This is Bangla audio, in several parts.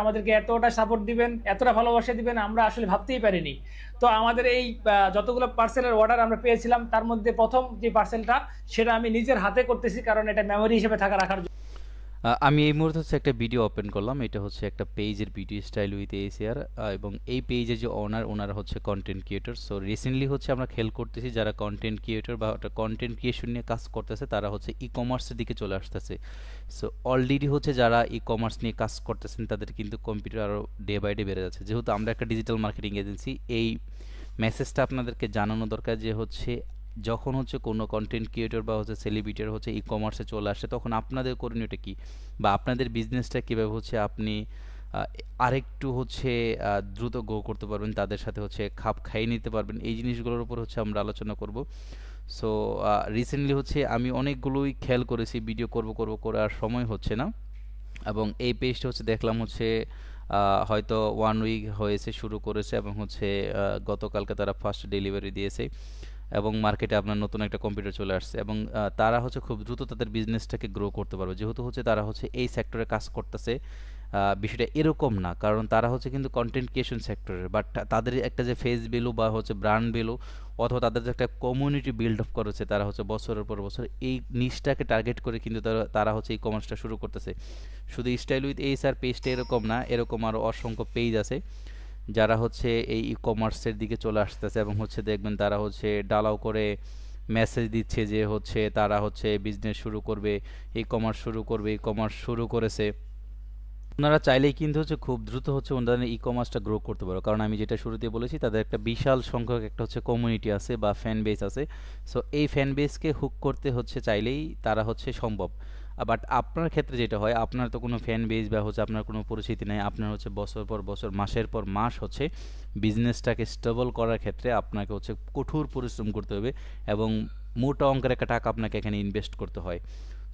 আমাদেরকে এতটা সাপোর্ট দিবেন, এতটা ভালোবাসা দিবেন আমরা আসলে ভাবতেই পারিনি। তো আমাদের এই যতগুলো পার্সেলের অর্ডার আমরা পেয়েছিলাম তার মধ্যে প্রথম যে পার্সেলটা সেটা আমি নিজের হাতে করতেছি, কারণ এটা মেমোরি হিসেবে রাখার জন্য। আমি এই মুহূর্তে হচ্ছে একটা ভিডিও ওপেন করলাম। এটা হচ্ছে একটা পেজের ভিডিও স্টাইল উইথ এসিআর, এবং এই পেজের যে ওনারা হচ্ছে কন্টেন্ট ক্রিয়েটর। সো রিসেন্টলি হচ্ছে আমরা খেয়াল করতেছি যারা কন্টেন্ট ক্রিয়েটর বা কন্টেন্ট ক্রিয়েশন নিয়ে কাজ করতেছে তারা হচ্ছে ই কমার্সের দিকে চলে আসতেছে। সো অলরেডি হচ্ছে যারা ই কমার্স নিয়ে কাজ করতেছেন তাদের কিন্তু কম্পিউটার আরও ডে বাই ডে বেড়ে যাচ্ছে। যেহেতু আমরা একটা ডিজিটাল মার্কেটিং এজেন্সি, এই মেসেজটা আপনাদেরকে জানানো দরকার যে হচ্ছে যখন হচ্ছে কোনো কন্টেন্ট ক্রিয়েটর বা হচ্ছে সেলিব্রিটির হচ্ছে ই কমার্সে চলে আসে তখন আপনাদের করণীয়টা কী, বা আপনাদের বিজনেসটা কীভাবে হচ্ছে আপনি আরেকটু হচ্ছে দ্রুত গ্রো করতে পারবেন, তাদের সাথে হচ্ছে খাপ খাইয়ে নিতে পারবেন, এই জিনিসগুলোর উপর হচ্ছে আমরা আলোচনা করব। সো রিসেন্টলি হচ্ছে আমি অনেকগুলোই খেয়াল করেছি, ভিডিও করব করব করে আর সময় হচ্ছে না। এবং এই পেজটা হচ্ছে দেখলাম হচ্ছে হয়তো 1 উইক হয়েছে শুরু করেছে, এবং হচ্ছে গতকালকে তারা ফার্স্ট ডেলিভারি দিয়েছে, এবং মার্কেটে আপনার নতুন একটা কম্পিউটার চলে আসছে, এবং তারা হচ্ছে খুব দ্রুত তাদের বিজনেসটাকে গ্রো করতে পারবে। যেহেতু হচ্ছে তারা হচ্ছে এই সেক্টরে কাজ করতেছে, বিষয়টা এরকম না, কারণ তারা হচ্ছে কিন্তু কন্টেন্ট ক্রিয়েশন সেক্টরের, বাট তাদের একটা যে ফেস ভ্যালু বা হচ্ছে ব্র্যান্ড ভ্যালু অথবা তাদের যে একটা কমিউনিটি বিল্ড আপ করেছে, তারা হচ্ছে বছরের পর বছর এই নিশটাকে টার্গেট করে কিন্তু তারা হচ্ছে ই কমার্সটা শুরু করতেছে। শুধু স্টাইল উইথ এইচ আর পেজটা এরকম না, এরকম আরও অসংখ্য পেজ আছে যারা হচ্ছে এই ই কমার্সের দিকে চলে আসতেছে, এবং হচ্ছে দেখবেন তারা হচ্ছে ডালাও করে মেসেজ দিচ্ছে যে হচ্ছে তারা হচ্ছে বিজনেস শুরু করবে, ই কমার্স শুরু করবে, ই কমার্স শুরু করেছে। ওনারা চাইলেই কিন্তু হচ্ছে খুব দ্রুত হচ্ছে ওনাদের ই কমার্সটা গ্রো করতে পারো, কারণ আমি যেটা শুরুতে বলেছি তাদের একটা বিশাল সংখ্যক একটা হচ্ছে কমিউনিটি আছে বা ফ্যান বেস আছে। সো এই ফ্যান বেসকে হুক করতে হচ্ছে চাইলেই তারা হচ্ছে সম্ভব। বাট আপনার ক্ষেত্রে যেটা হয়, আপনার তো কোনো ফ্যান বেস বা হচ্ছে আপনার কোনো পরিচিতি নেই, আপনার হচ্ছে বছর পর বছর মাসের পর মাস হচ্ছে বিজনেসটাকে স্টেবল করার ক্ষেত্রে আপনাকে হচ্ছে কঠোর পরিশ্রম করতে হবে, এবং মোটা অঙ্কের একটা টাকা আপনাকে এখানে ইনভেস্ট করতে হয়।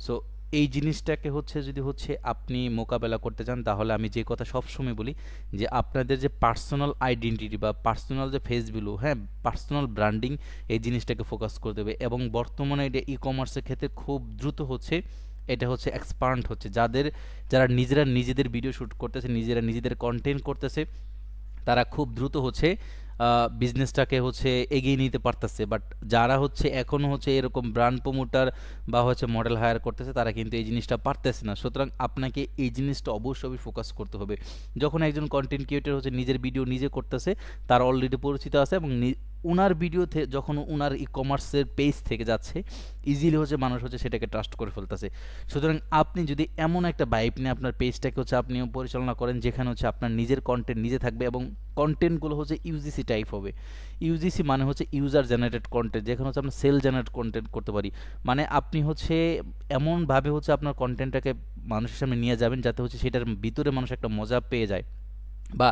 সো এই জিনিসটাকে হচ্ছে যদি হচ্ছে আপনি মোকাবেলা করতে চান, তাহলে আমি যে কথা সবসময় বলি যে আপনাদের যে পার্সোনাল আইডেন্টিটি বা পার্সোনাল যে ফেস ভ্যালু, হ্যাঁ, পার্সোনাল ব্র্যান্ডিং, এই জিনিসটাকে ফোকাস করতে হবে। এবং বর্তমানে এটা ই কমার্সের ক্ষেত্রে খুব দ্রুত হচ্ছে এটা হচ্ছে এক্সপান্ড হচ্ছে, যারা নিজেরা নিজেদের ভিডিও শ্যুট করতেছে, নিজেরা নিজেদের কন্টেন্ট করতেছে, তারা খুব দ্রুত হচ্ছে বিজনেসটাকে হচ্ছে এগিয়ে নিতে পারতেছে। বাট যারা হচ্ছে এখনও হচ্ছে এরকম ব্র্যান্ড প্রমোটার বা হচ্ছে মডেল হায়ার করতেছে তারা কিন্তু এই জিনিসটা পারতেছে না। সুতরাং আপনাকে এই জিনিসটা অবশ্যই ফোকাস করতে হবে। যখন একজন কন্টেন্ট ক্রিয়েটর হচ্ছে নিজের ভিডিও নিজে করতেছে, তার অলরেডি পরিচিত আছে, এবং উনার ভিডিওতে যখন উনার ই কমার্সের পেজ থেকে যাচ্ছে, ইজিলি হচ্ছে মানুষ হচ্ছে সেটাকে ট্রাস্ট করে ফেলতেছে। সুতরাং আপনি যদি এমন একটা ভাইব নিয়ে আপনার পেজটাকে হচ্ছে আপনি পরিচালনা করেন যেখানে হচ্ছে আপনার নিজের কন্টেন্ট নিজে থাকবে, এবং কন্টেন্টগুলো হচ্ছে ইউজিসি টাইপ হবে। ইউজিসি মানে হচ্ছে ইউজার জেনারেটেড কন্টেন্ট, যেখানে হচ্ছে আমরা সেল জেনারেট কন্টেন্ট করতে পারি। মানে আপনি হচ্ছে এমনভাবে হচ্ছে আপনার কন্টেন্টটাকে মানুষের সামনে নিয়ে যাবেন যাতে হচ্ছে সেটার ভিতরে মানুষ একটা মজা পেয়ে যায়, বা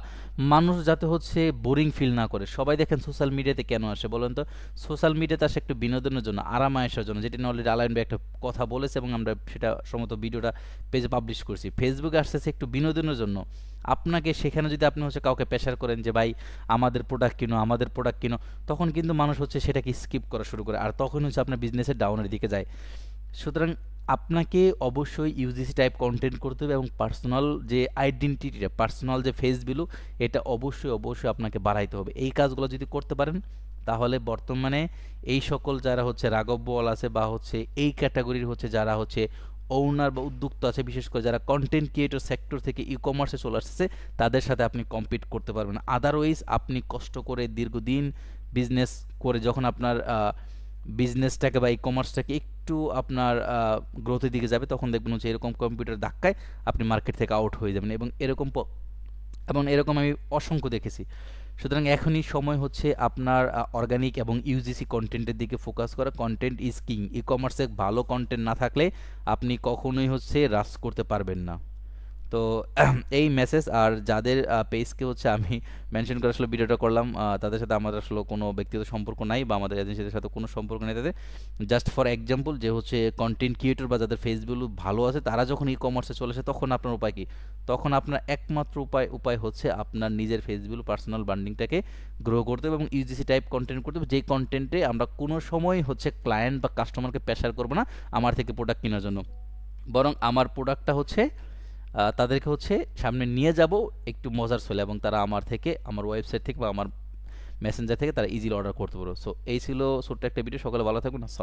মানুষ যাতে হচ্ছে বোরিং ফিল না করে। সবাই দেখেন সোশ্যাল মিডিয়াতে কেন আসে বলেন তো? সোশ্যাল মিডিয়াতে আসে একটু বিনোদনের জন্য, আরাম আয়েশার জন্য, যেটা নিয়ে অলরেডি আলাইন ভাই একটা কথা বলেছে, এবং আমরা সেটা সমস্ত ভিডিওটা পেজে পাবলিশ করছি। ফেসবুকে আসতেছে একটু বিনোদনের জন্য। আপনাকে সেখানে যদি আপনি হচ্ছে কাউকে প্রেশার করেন যে ভাই আমাদের প্রোডাক্ট কিনো, আমাদের প্রোডাক্ট কিনো, তখন কিন্তু মানুষ হচ্ছে সেটাকে স্কিপ করা শুরু করে, আর তখন হচ্ছে আপনার বিজনেসের ডাউনের দিকে যায়। সুতরাং আপনাকে অবশ্যই ইউজিসি টাইপ কন্টেন্ট করতে হবে, এবং পার্সোনাল যে আইডেন্টিটিটা, পার্সোনাল যে ফেস ভ্যালু, এটা অবশ্যই আপনাকে বাড়াইতে হবে। এই কাজগুলো যদি করতে পারেন তাহলে বর্তমানে এই সকল যারা হচ্ছে রাঘব বোয়াল আছে বা হচ্ছে এই ক্যাটাগরির হচ্ছে যারা হচ্ছে ওনার বা উদ্যোক্তা আছে, বিশেষ করে যারা কন্টেন্ট ক্রিয়েটর সেক্টর থেকে ই কমার্সে চলে আসছে, তাদের সাথে আপনি কম্পিট করতে পারবেন। আদারওয়াইজ আপনি কষ্ট করে দীর্ঘদিন বিজনেস করে যখন আপনার বিজনেসটাকে বা ই কমার্সটাকে একটু আপনার গ্রোথের দিকে যাবে, তখন দেখবেন হচ্ছে এরকম কম্পিউটার ধাক্কায় আপনি মার্কেট থেকে আউট হয়ে যাবেন, এবং এরকম আমি অসংখ্য দেখেছি। সুতরাং এখনই সময় হচ্ছে আপনার অর্গানিক এবং ইউজিসি কন্টেন্টের দিকে ফোকাস করা। Content is king. ই কমার্সে ভালো কন্টেন্ট না থাকলে আপনি কখনোই হচ্ছে রাস করতে পারবেন না। তো এই মেসেজ, আর যাদের পেজকে হচ্ছে আমি মেনশন করে আসলে ভিডিওটা করলাম, তাদের সাথে আমাদের আসলে কোনো ব্যক্তিগত সম্পর্ক নাই, বা আমাদের এজেন্সিদের সাথে কোনো সম্পর্ক নেই তাদের। জাস্ট ফর এক্সাম্পল যে হচ্ছে কন্টেন্ট ক্রিয়েটর বা যাদের ফেস ভ্যালু ভালো আছে, তারা যখন ই কমার্সে চলে আসে তখন আপনার উপায় কী? তখন আপনার একমাত্র উপায় হচ্ছে আপনার নিজের ফেস ভ্যালু, পার্সোনাল ব্র্যান্ডিংটাকে গ্রো করতে হবে, এবং ইউজিসি টাইপ কন্টেন্ট করতে হবে, যেই কন্টেন্টে আমরা কোনো সময় হচ্ছে ক্লায়েন্ট বা কাস্টমারকে প্রেশার করবো না আমার থেকে প্রোডাক্ট কেনার জন্য, বরং আমার প্রোডাক্টটা হচ্ছে তাদেরকে হচ্ছে সামনে নিয়ে যাব একটু মজার ছলে, এবং তারা আমার থেকে, আমার ওয়েবসাইট থেকে বা আমার মেসেঞ্জার থেকে তারা ইজিলি অর্ডার করতে পারো। সো এই ছিল ছোট্ট একটা ভিডিও। সকলে ভালো থাকুন।